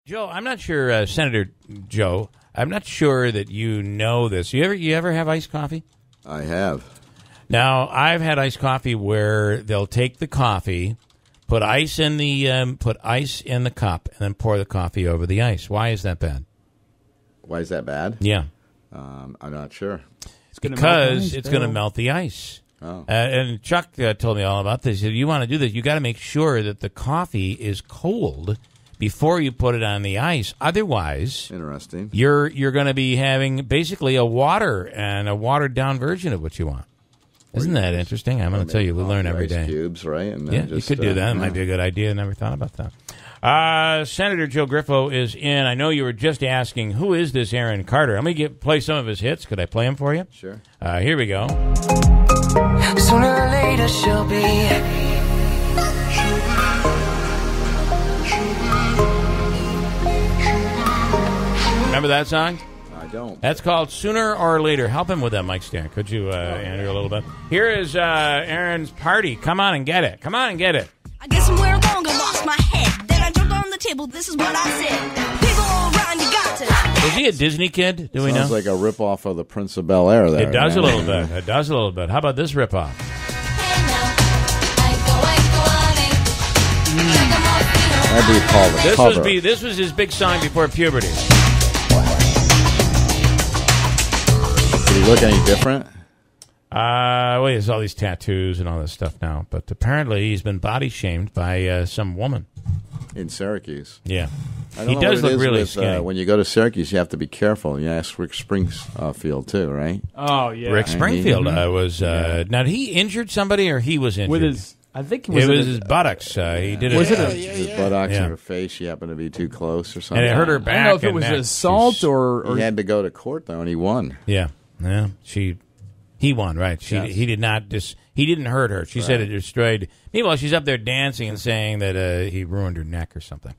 Joe, I'm not sure, Senator Joe, I'm not sure that you know this. You ever have iced coffee? I have. Now, I've had iced coffee where they'll take the coffee, put ice in the cup, and then pour the coffee over the ice. Why is that bad? Why is that bad? Yeah. I'm not sure. Because it's going to melt the ice. Oh. And Chuck told me all about this. He said, you want to do this, you got to make sure that the coffee is cold before you put it on the ice. Otherwise, interesting. You're going to be having basically a watered down version of what you want. Isn't that interesting? I'm going to tell you, we learn every day. Cubes, right? And yeah, you could do that. It might be a good idea. I never thought about that. Senator Joe Griffo is in. I know you were just asking, who is this Aaron Carter? Let me play some of his hits. Could I play them for you? Sure. Here we go. Sooner or later she'll be. Remember that song? I don't. That's called Sooner or Later. Help him with that, Mike Stan. Could you, Andrew, a little bit? Here is Aaron's Party. Come on and get it. Come on and get it. I guess somewhere along I lost my head. Then I jumped on the table. This is what I said. People all around, you got to. Was he a Disney kid? Do we know? Sounds like a ripoff of the Prince of Bel-Air there. It does a little bit. It does a little bit. How about this ripoff? That'd be called a cover. This was his big song before puberty. Did he look any different? Well, he has all these tattoos and all this stuff now. But apparently he's been body shamed by some woman. In Syracuse. Yeah. He does look really skinny. When you go to Syracuse, you have to be careful. You ask Rick Springfield, too, right? Oh, yeah. Rick Springfield was... Now, did he injured somebody or he was injured? With his... I think it was his buttocks. He did was it. His buttocks and her face. She happened to be too close or something. And it hurt her back. I don't know if it was assault or... He had to go to court, though, and he won. Yeah. Yeah. He won, right? He did not. He didn't hurt her. She said it destroyed. Meanwhile, she's up there dancing and saying that he ruined her neck or something.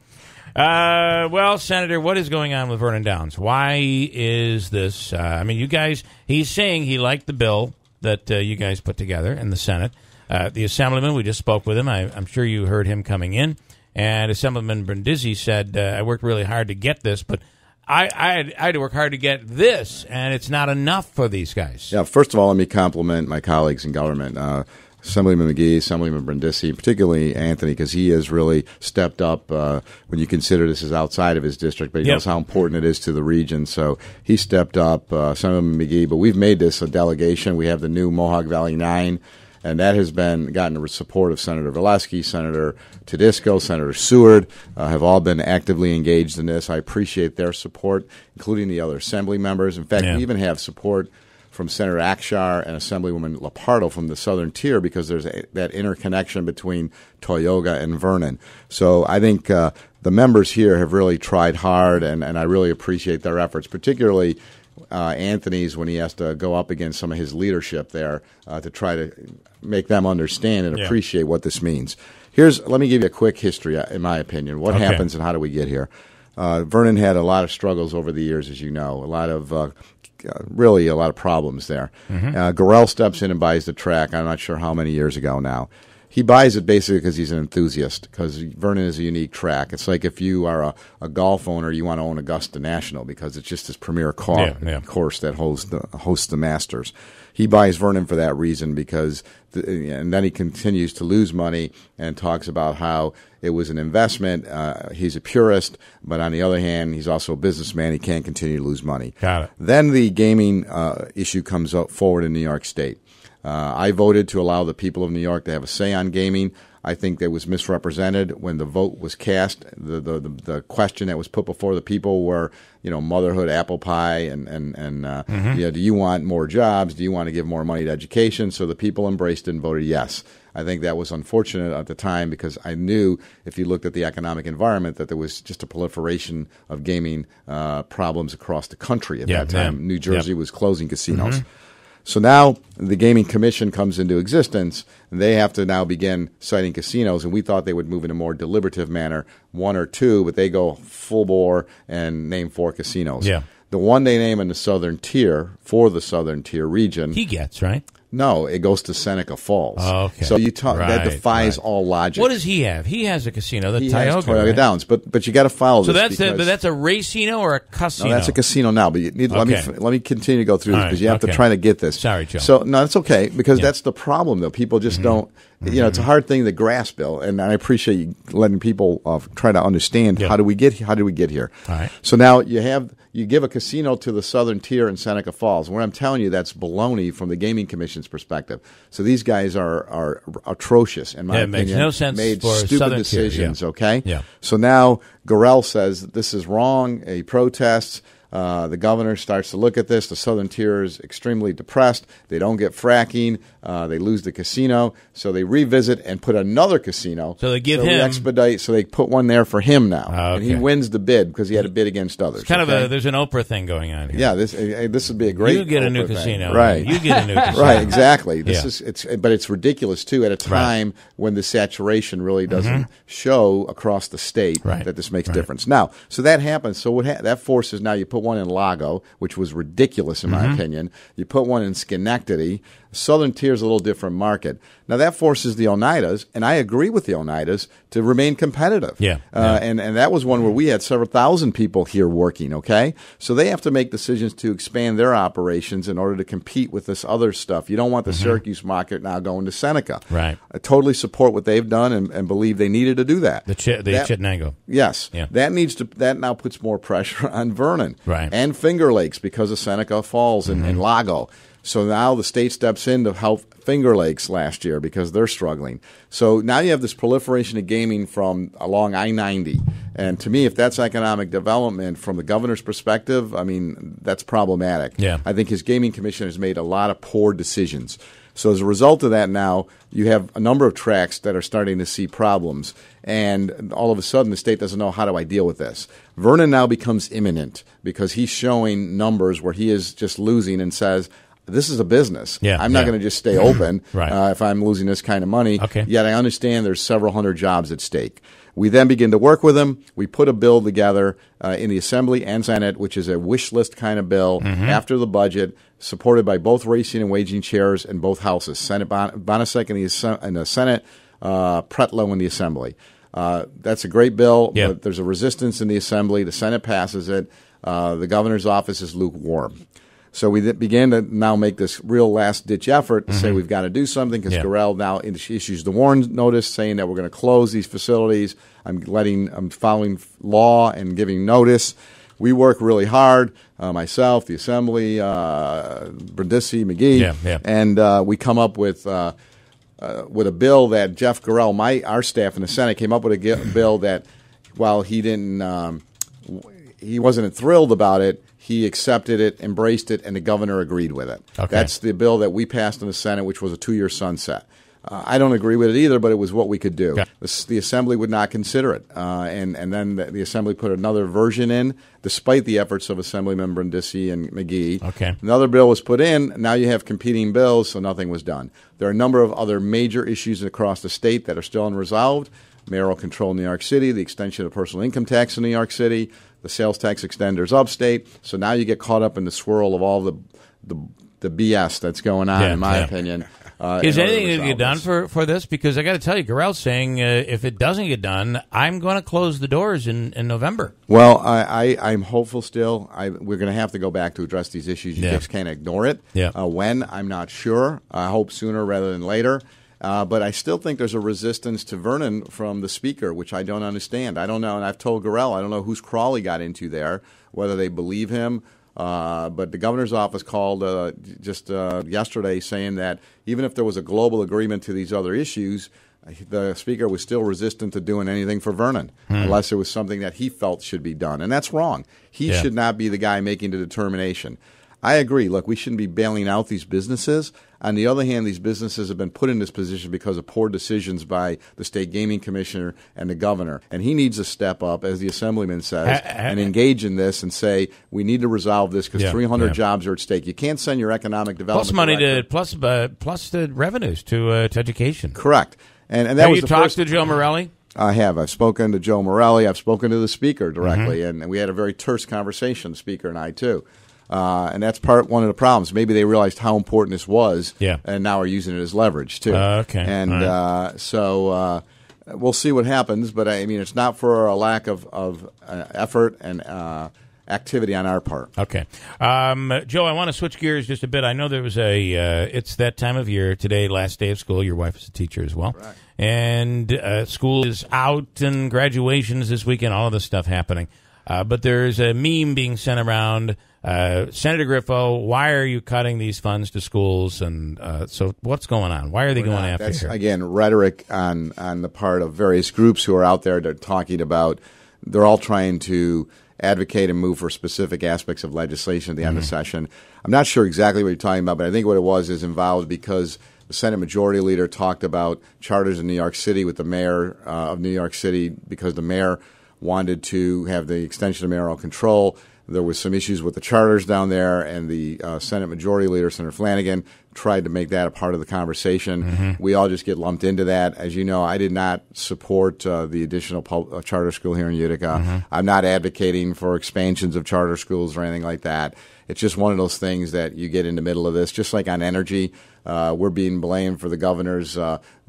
Well, Senator, what is going on with Vernon Downs? Why is this? I mean, you guys. He's saying he liked the bill that you guys put together in the Senate. The Assemblyman, we just spoke with him. I'm sure you heard him coming in. And Assemblyman Brindisi said, I worked really hard to get this, but I had to work hard to get this, and it's not enough for these guys. Yeah, first of all, let me compliment my colleagues in government. Assemblyman McGee, Assemblyman Brindisi, particularly Anthony, because he has really stepped up when you consider this is outside of his district, but he knows how important it is to the region. So he stepped up, Assemblyman McGee. But we've made this a delegation. We have the new Mohawk Valley 9. And that has gotten the support of Senator Valesky, Senator Tedisco, Senator Seward, have all been actively engaged in this. I appreciate their support, including the other Assembly members. In fact, we even have support from Senator Akshar and Assemblywoman Lapardo from the Southern Tier because there's that interconnection between Toyoga and Vernon. So I think the members here have really tried hard, and I really appreciate their efforts, particularly Anthony's when he has to go up against some of his leadership there to try to make them understand and appreciate what this means. Let me give you a quick history, in my opinion. What happens and how do we get here? Vernon had a lot of struggles over the years, as you know, a lot of problems there. Gorell steps in and buys the track. I'm not sure how many years ago now. He buys it basically because he's an enthusiast, because Vernon is a unique track. It's like if you are a golf owner, you want to own Augusta National because it's just this premier course that hosts the Masters. He buys Vernon for that reason and then he continues to lose money and talks about how it was an investment. He's a purist, but on the other hand, he's also a businessman. He can't continue to lose money. Got it. Then the gaming issue comes up forward in New York State. I voted to allow the people of New York to have a say on gaming. I think that was misrepresented when the vote was cast. The question that was put before the people were, motherhood, apple pie, and do you want more jobs? Do you want to give more money to education? So the people embraced it and voted yes. I think that was unfortunate at the time because I knew if you looked at the economic environment that there was just a proliferation of gaming problems across the country at that time. New Jersey was closing casinos. So now the Gaming Commission comes into existence, and they have to now begin citing casinos, and we thought they would move in a more deliberative manner, one or two, but they go full bore and name 4 casinos. Yeah. The one they name in the Southern Tier, for the Southern Tier region. He gets, right? No, it goes to Seneca Falls. Oh, okay. So that defies all logic. What does he have? He has a casino, the He Tioga, has Tioga right? Downs, but you got to follow So this. but that's a racino or a casino? No, that's a casino now. But you need, let me continue to go through this because you have to try to get this. Sorry, Joe. So no, it's okay because that's the problem though. People just don't. You know, it's a hard thing to grasp, Bill, and I appreciate you letting people try to understand how do we get here. All right. So now you give a casino to the southern tier in Seneca Falls. Where I'm telling you, that's baloney from the Gaming Commission's perspective. So these guys are atrocious, in my opinion. It makes no sense made for stupid southern decisions. tier. Okay. Yeah. So now Gorell says this is wrong. He protests. The governor starts to look at this. The southern tier is extremely depressed. They don't get fracking. They lose the casino. So they revisit and put another casino. So they give him. Expedite. So they put one there for him now. Okay. And he wins the bid because he had to bid against others. It's kind of there's an Oprah thing going on here. Yeah, this would be a great. You get a new Oprah thing. casino. Right. You get a new casino. Right, exactly. But it's ridiculous too at a time when the saturation really doesn't show across the state that this makes difference. Now, so that happens. So that forces now you put one in Lago, which was ridiculous in my opinion. You put one in Schenectady. Southern tier is a little different market. Now that forces the Oneidas, and I agree with the Oneidas, to remain competitive. And that was one where we had several thousand people here working, okay? So they have to make decisions to expand their operations in order to compete with this other stuff. You don't want the Syracuse market now going to Seneca. Right. I totally support what they've done and believe they needed to do that. The Chittenango. Yes. Yeah. That now puts more pressure on Vernon. Right. And Finger Lakes because of Seneca Falls and Lago. So now the state steps in to help Finger Lakes last year because they're struggling. So now you have this proliferation of gaming from along I-90. And to me, if that's economic development from the governor's perspective, I mean, that's problematic. Yeah. I think his gaming commission has made a lot of poor decisions. So as a result of that now, you have a number of tracks that are starting to see problems. And all of a sudden, the state doesn't know, how do I deal with this? Vernon now becomes imminent because he's showing numbers where he is just losing and says, this is a business. I'm not going to just stay open if I'm losing this kind of money. Yet I understand there's several hundred jobs at stake. We then begin to work with him. We put a bill together in the Assembly and Senate, which is a wish list kind of bill after the budget, supported by both racing and waging chairs in both houses, Senate Bonasek in the Senate, Pretlow in the Assembly. That's a great bill, but there's a resistance in the Assembly. The Senate passes it. The governor's office is lukewarm. So we began to now make this real last-ditch effort to say we've got to do something because Gorell now issues the warn notice saying that we're going to close these facilities. I'm following law and giving notice. We work really hard, myself, the Assembly, Brindisi, McGee, and we come up with a bill that Jeff Gorell, our staff in the Senate, came up with a bill that while he wasn't thrilled about it, he accepted it, embraced it, and the governor agreed with it. That's the bill that we passed in the Senate, which was a 2-year sunset. I don't agree with it either, but it was what we could do. The Assembly would not consider it. And then the Assembly put another version in, despite the efforts of Assemblyman Brindisi and McGee. Another bill was put in. Now you have competing bills, so nothing was done. There are a number of other major issues across the state that are still unresolved. Mayoral control in New York City, the extension of personal income tax in New York City, the sales tax extenders upstate. So now you get caught up in the swirl of all the BS that's going on, in my opinion. Is anything going to get done for this? Because I got to tell you, Gorell's saying if it doesn't get done, I'm going to close the doors in November. Well, I'm hopeful still. We're going to have to go back to address these issues. You just can't ignore it. When, I'm not sure. I hope sooner rather than later. But I still think there's a resistance to Vernon from the speaker, which I don't understand. I don't know, and I've told Gorell, I don't know whose crawl he got into there, whether they believe him. But the governor's office called just yesterday saying that even if there was a global agreement to these other issues, the speaker was still resistant to doing anything for Vernon unless it was something that he felt should be done. And that's wrong. He should not be the guy making the determination. I agree. Look, we shouldn't be bailing out these businesses. On the other hand, these businesses have been put in this position because of poor decisions by the state gaming commissioner and the governor. And he needs to step up, as the assemblyman says, and engage in this and say, we need to resolve this because 300 jobs are at stake. You can't send your economic development plus money plus the revenues to education. Correct. And that have was you the talked first to Joe Morelli? I have. I've spoken to Joe Morelli. I've spoken to the speaker directly, and we had a very terse conversation, the speaker and I, too. And that's one of the problems. Maybe they realized how important this was, Yeah. and now are using it as leverage too. Okay. And so we'll see what happens. But I mean, it's not for a lack of effort and activity on our part. Okay. Joe, I want to switch gears just a bit. I know there was it's that time of year today, last day of school. Your wife is a teacher as well. Right. And school is out and graduations this weekend, all of this stuff happening. But there's a meme being sent around. Senator Griffo, why are you cutting these funds to schools? And so what's going on? Why are they going after That's, here? again, rhetoric on the part of various groups who are out there. They're talking about, they're all trying to advocate and move for specific aspects of legislation at the end of session. I'm not sure exactly what you're talking about, but I think what it was is involved because the Senate Majority Leader talked about charters in New York City with the mayor of New York City because the mayor wanted to have the extension of mayoral control. There was some issues with the charters down there, and the Senate Majority Leader, Senator Flanagan, tried to make that a part of the conversation. We all just get lumped into that. As you know, I did not support the additional charter school here in Utica. I'm not advocating for expansions of charter schools or anything like that. It's just one of those things that you get in the middle of this, just like on energy. We're being blamed for the governor's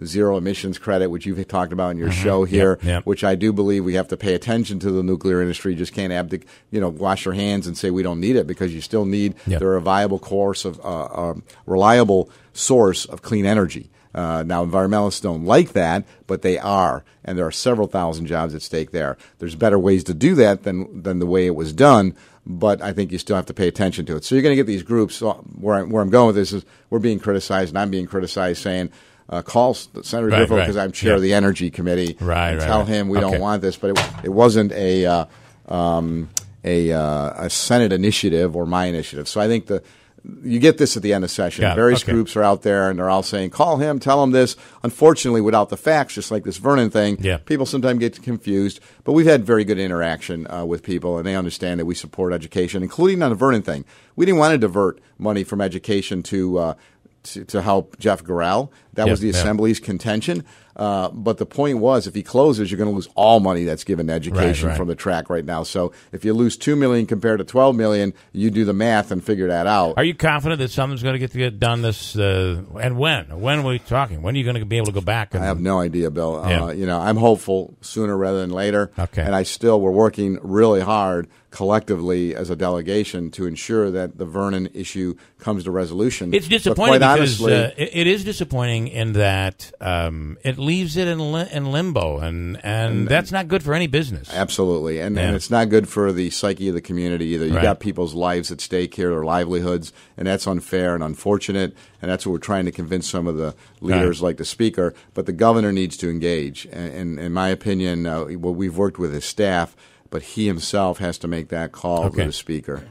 zero emissions credit, which you've talked about in your show here, Yep. which I do believe we have to pay attention to the nuclear industry. You just can't wash your hands and say we don't need it, because you still need they're a viable course of reliable source of clean energy. Now, environmentalists don't like that, but they are, and there are several thousand jobs at stake there. There's better ways to do that than the way it was done, but I think you still have to pay attention to it. So you're going to get these groups. Where I'm going with this is we're being criticized, and I'm being criticized, saying call Senator Griffo, because I'm chair of the Energy Committee, and tell him we don't want this. But it wasn't a Senate initiative or my initiative. So I think you get this at the end of session. Various groups are out there, and they're all saying, call him, tell him this. Unfortunately, without the facts, just like this Vernon thing, people sometimes get confused. But we've had very good interaction with people, and they understand that we support education, including on the Vernon thing. We didn't want to divert money from education to help Jeff Gorell. That was the Assembly's contention. But the point was, if he closes, you're going to lose all money that's given to education from the track right now. So if you lose $2 million compared to $12 million, you do the math and figure that out. Are you confident that something's going to get done this? And when? When are we talking? When are you going to be able to go back? I have no idea, Bill. I'm hopeful sooner rather than later. And we're working really hard collectively as a delegation to ensure that the Vernon issue comes to resolution. It's disappointing because it is disappointing in that it leaves it in limbo, and that's not good for any business. Absolutely, and it's not good for the psyche of the community either. You got people's lives at stake here, their livelihoods, and that's unfair and unfortunate, and that's what we're trying to convince some of the leaders like the Speaker. But the governor needs to engage, and in my opinion, we've worked with his staff, but he himself has to make that call to the Speaker.